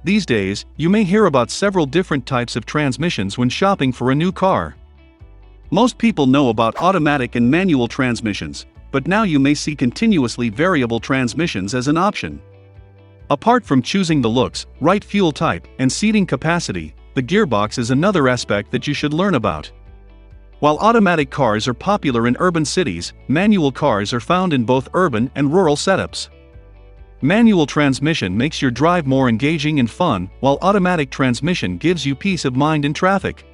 These days, you may hear about several different types of transmissions when shopping for a new car. Most people know about automatic and manual transmissions, but now you may see continuously variable transmissions as an option. Apart from choosing the looks, right fuel type, and seating capacity, the gearbox is another aspect that you should learn about. While automatic cars are popular in urban cities, manual cars are found in both urban and rural setups. Manual transmission makes your drive more engaging and fun, while automatic transmission gives you peace of mind in traffic.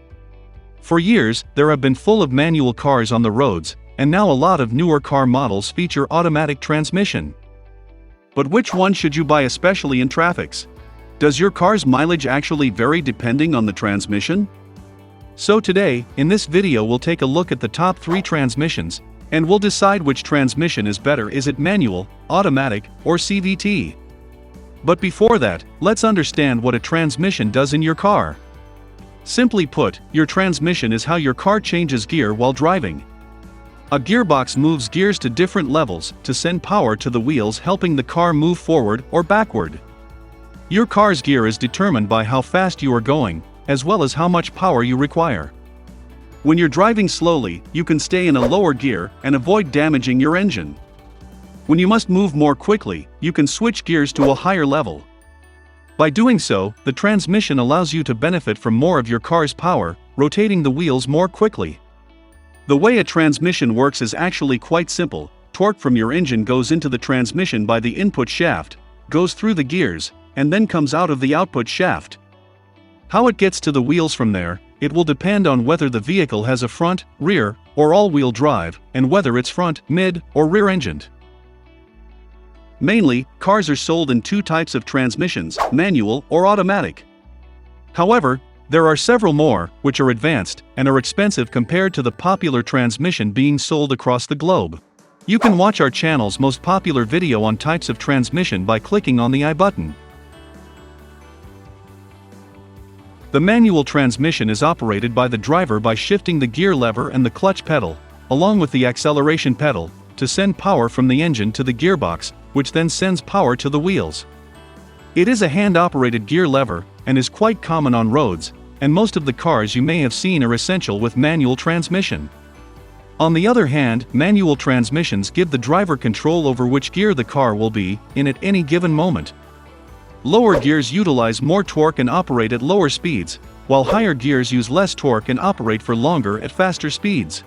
For years, there have been full of manual cars on the roads, and now a lot of newer car models feature automatic transmission. But which one should you buy, especially in traffics? Does your car's mileage actually vary depending on the transmission? So today, in this video, we'll take a look at the top 3 transmissions, and we'll decide which transmission is better. Is it manual, automatic, or CVT? But before that, let's understand what a transmission does in your car. Simply put, your transmission is how your car changes gear while driving. A gearbox moves gears to different levels to send power to the wheels, helping the car move forward or backward. Your car's gear is determined by how fast you are going, as well as how much power you require. When you're driving slowly, you can stay in a lower gear and avoid damaging your engine. When you must move more quickly, you can switch gears to a higher level. By doing so, the transmission allows you to benefit from more of your car's power, rotating the wheels more quickly. The way a transmission works is actually quite simple. Torque from your engine goes into the transmission by the input shaft, goes through the gears, and then comes out of the output shaft. How it gets to the wheels from there, it will depend on whether the vehicle has a front, rear, or all-wheel drive, and whether it's front, mid, or rear-engined. Mainly, cars are sold in 2 types of transmissions, manual or automatic. However, there are several more, which are advanced, and are expensive compared to the popular transmission being sold across the globe. You can watch our channel's most popular video on types of transmission by clicking on the I button. The manual transmission is operated by the driver by shifting the gear lever and the clutch pedal, along with the acceleration pedal, to send power from the engine to the gearbox, which then sends power to the wheels. It is a hand-operated gear lever, and is quite common on roads, and most of the cars you may have seen are essential with manual transmission. On the other hand, manual transmissions give the driver control over which gear the car will be in at any given moment. Lower gears utilize more torque and operate at lower speeds, while higher gears use less torque and operate for longer at faster speeds.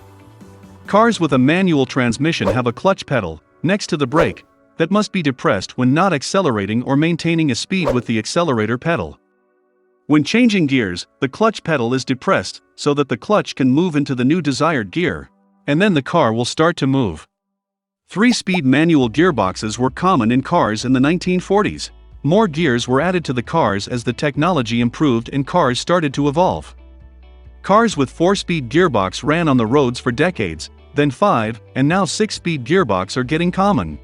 Cars with a manual transmission have a clutch pedal, next to the brake, that must be depressed when not accelerating or maintaining a speed with the accelerator pedal. When changing gears, the clutch pedal is depressed so that the clutch can move into the new desired gear, and then the car will start to move. 3-speed manual gearboxes were common in cars in the 1940s. More gears were added to the cars as the technology improved and cars started to evolve. Cars with 4-speed gearbox ran on the roads for decades, then 5, and now 6-speed gearbox are getting common.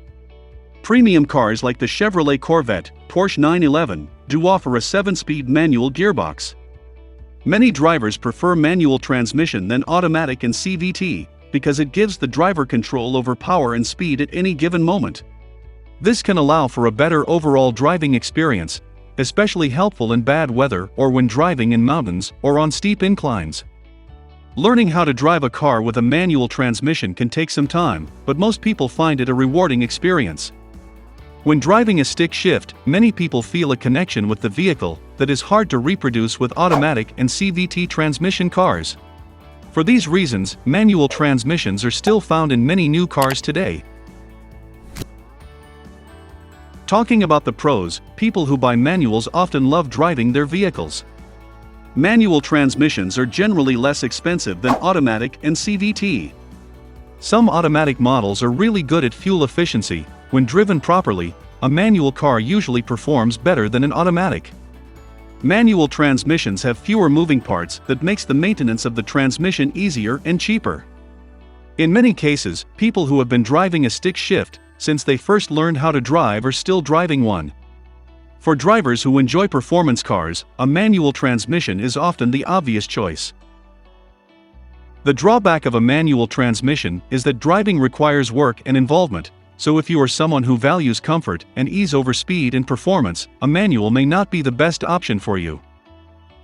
Premium cars like the Chevrolet Corvette, Porsche 911, do offer a 7-speed manual gearbox. Many drivers prefer manual transmission than automatic and CVT, because it gives the driver control over power and speed at any given moment. This can allow for a better overall driving experience, especially helpful in bad weather or when driving in mountains or on steep inclines. Learning how to drive a car with a manual transmission can take some time, but most people find it a rewarding experience. When driving a stick shift, many people feel a connection with the vehicle that is hard to reproduce with automatic and CVT transmission cars. For these reasons, manual transmissions are still found in many new cars today. Talking about the pros, people who buy manuals often love driving their vehicles. Manual transmissions are generally less expensive than automatic and CVT. Some automatic models are really good at fuel efficiency. When driven properly, a manual car usually performs better than an automatic. Manual transmissions have fewer moving parts that makes the maintenance of the transmission easier and cheaper. In many cases, people who have been driving a stick shift since they first learned how to drive are still driving one. For drivers who enjoy performance cars, a manual transmission is often the obvious choice. The drawback of a manual transmission is that driving requires work and involvement, so if you are someone who values comfort and ease over speed and performance, a manual may not be the best option for you.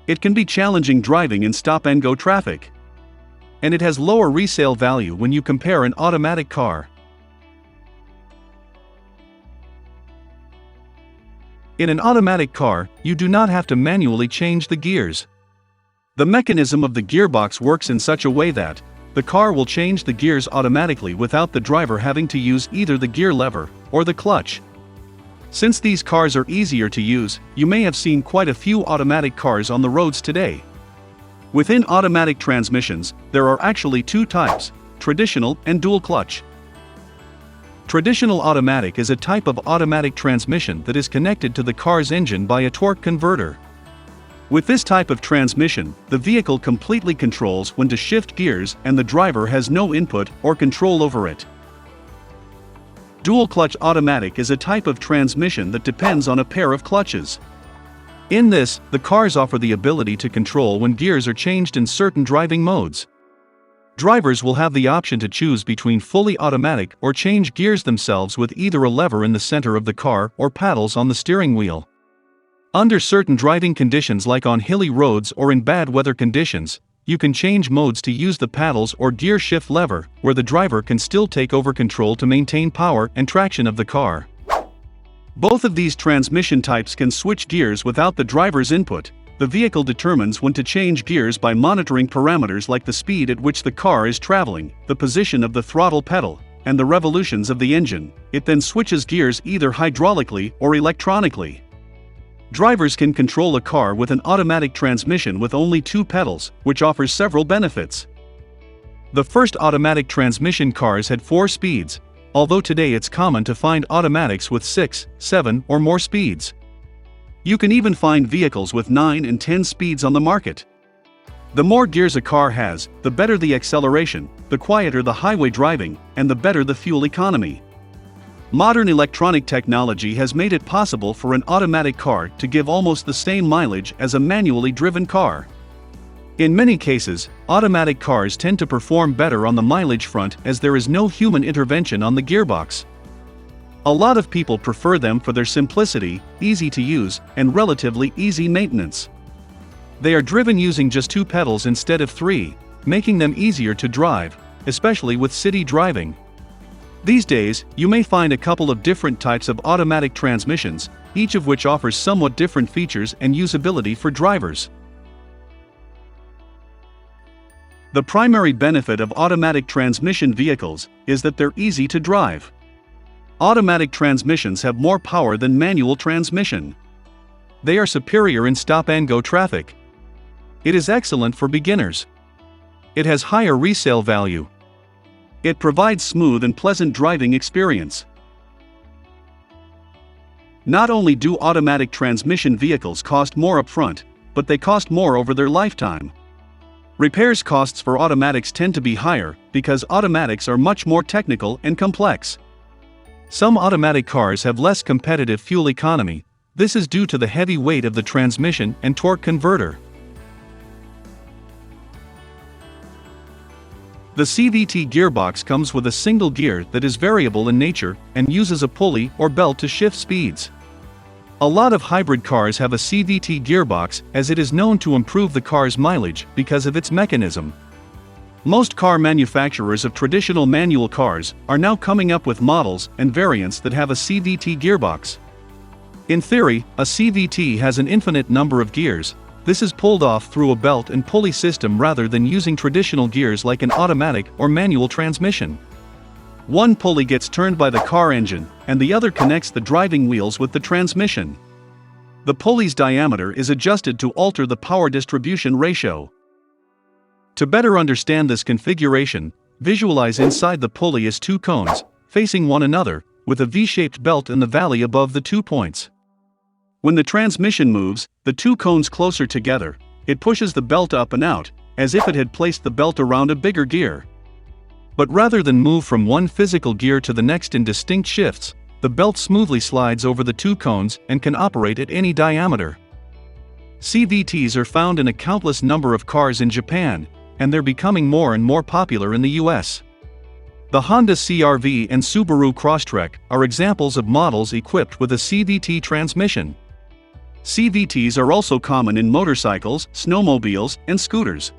It can be challenging driving in stop-and-go traffic. And it has lower resale value when you compare an automatic car. In an automatic car, you do not have to manually change the gears. The mechanism of the gearbox works in such a way that the car will change the gears automatically without the driver having to use either the gear lever or the clutch. Since these cars are easier to use, you may have seen quite a few automatic cars on the roads today. Within automatic transmissions, there are actually two types: traditional and dual clutch. Traditional automatic is a type of automatic transmission that is connected to the car's engine by a torque converter. With this type of transmission, the vehicle completely controls when to shift gears and the driver has no input or control over it. Dual clutch automatic is a type of transmission that depends on a pair of clutches. In this, the cars offer the ability to control when gears are changed in certain driving modes. Drivers will have the option to choose between fully automatic or change gears themselves with either a lever in the center of the car or paddles on the steering wheel. Under certain driving conditions, like on hilly roads or in bad weather conditions, you can change modes to use the paddles or gear shift lever, where the driver can still take over control to maintain power and traction of the car. Both of these transmission types can switch gears without the driver's input. The vehicle determines when to change gears by monitoring parameters like the speed at which the car is traveling, the position of the throttle pedal, and the revolutions of the engine. It then switches gears either hydraulically or electronically. Drivers can control a car with an automatic transmission with only two pedals, which offers several benefits. The first automatic transmission cars had 4 speeds, although today it's common to find automatics with 6, 7, or more speeds. You can even find vehicles with 9 and 10 speeds on the market. The more gears a car has, the better the acceleration, the quieter the highway driving, and the better the fuel economy. Modern electronic technology has made it possible for an automatic car to give almost the same mileage as a manually driven car. In many cases, automatic cars tend to perform better on the mileage front as there is no human intervention on the gearbox. A lot of people prefer them for their simplicity, easy to use, and relatively easy maintenance. They are driven using just 2 pedals instead of 3, making them easier to drive, especially with city driving. These days, you may find a couple of different types of automatic transmissions, each of which offers somewhat different features and usability for drivers. The primary benefit of automatic transmission vehicles is that they're easy to drive. Automatic transmissions have more power than manual transmission. They are superior in stop-and-go traffic. It is excellent for beginners. It has higher resale value. It provides smooth and pleasant driving experience. Not only do automatic transmission vehicles cost more upfront, but they cost more over their lifetime. Repairs costs for automatics tend to be higher because automatics are much more technical and complex. Some automatic cars have less competitive fuel economy. This is due to the heavy weight of the transmission and torque converter. The CVT gearbox comes with a single gear that is variable in nature and uses a pulley or belt to shift speeds. A lot of hybrid cars have a CVT gearbox, as it is known to improve the car's mileage because of its mechanism. Most car manufacturers of traditional manual cars are now coming up with models and variants that have a CVT gearbox. In theory, a CVT has an infinite number of gears. This is pulled off through a belt and pulley system rather than using traditional gears like an automatic or manual transmission. One pulley gets turned by the car engine, and the other connects the driving wheels with the transmission. The pulley's diameter is adjusted to alter the power distribution ratio. To better understand this configuration, visualize inside the pulley as 2 cones, facing one another, with a V-shaped belt in the valley above the 2 points. When the transmission moves, the 2 cones closer together, it pushes the belt up and out, as if it had placed the belt around a bigger gear. But rather than move from one physical gear to the next in distinct shifts, the belt smoothly slides over the 2 cones and can operate at any diameter. CVTs are found in a countless number of cars in Japan, and they're becoming more and more popular in the US. The Honda CR-V and Subaru Crosstrek are examples of models equipped with a CVT transmission. CVTs are also common in motorcycles, snowmobiles, and scooters.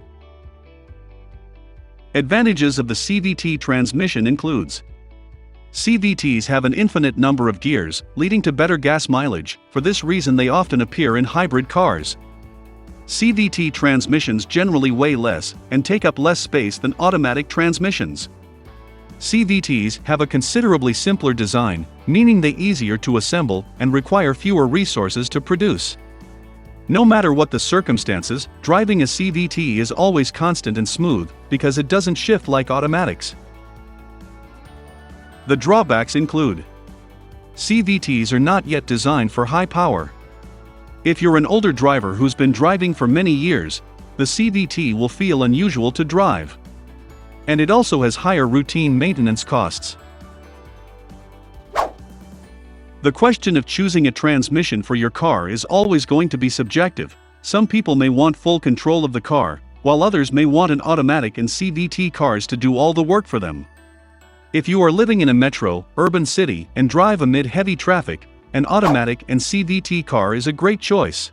Advantages of the CVT transmission includes: CVTs have an infinite number of gears, leading to better gas mileage. For this reason they often appear in hybrid cars. CVT transmissions generally weigh less and take up less space than automatic transmissions. CVTs have a considerably simpler design, meaning they're easier to assemble and require fewer resources to produce. No matter what the circumstances, driving a CVT is always constant and smooth because it doesn't shift like automatics. The drawbacks include: CVTs are not yet designed for high power. If you're an older driver who's been driving for many years, the CVT will feel unusual to drive. And it also has higher routine maintenance costs. The question of choosing a transmission for your car is always going to be subjective. Some people may want full control of the car, while others may want an automatic and CVT cars to do all the work for them. If you are living in a metro, urban city, and drive amid heavy traffic, an automatic and CVT car is a great choice.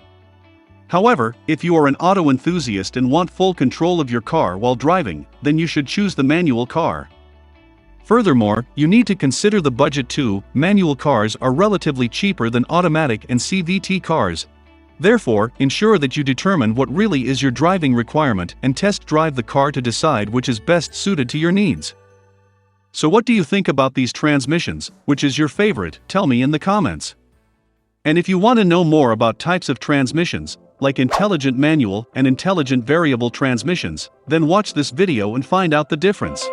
However, if you are an auto enthusiast and want full control of your car while driving, then you should choose the manual car. Furthermore, you need to consider the budget too. Manual cars are relatively cheaper than automatic and CVT cars. Therefore, ensure that you determine what really is your driving requirement and test drive the car to decide which is best suited to your needs. So what do you think about these transmissions? Which is your favorite? Tell me in the comments. And if you want to know more about types of transmissions, like intelligent manual and intelligent variable transmissions, then watch this video and find out the difference.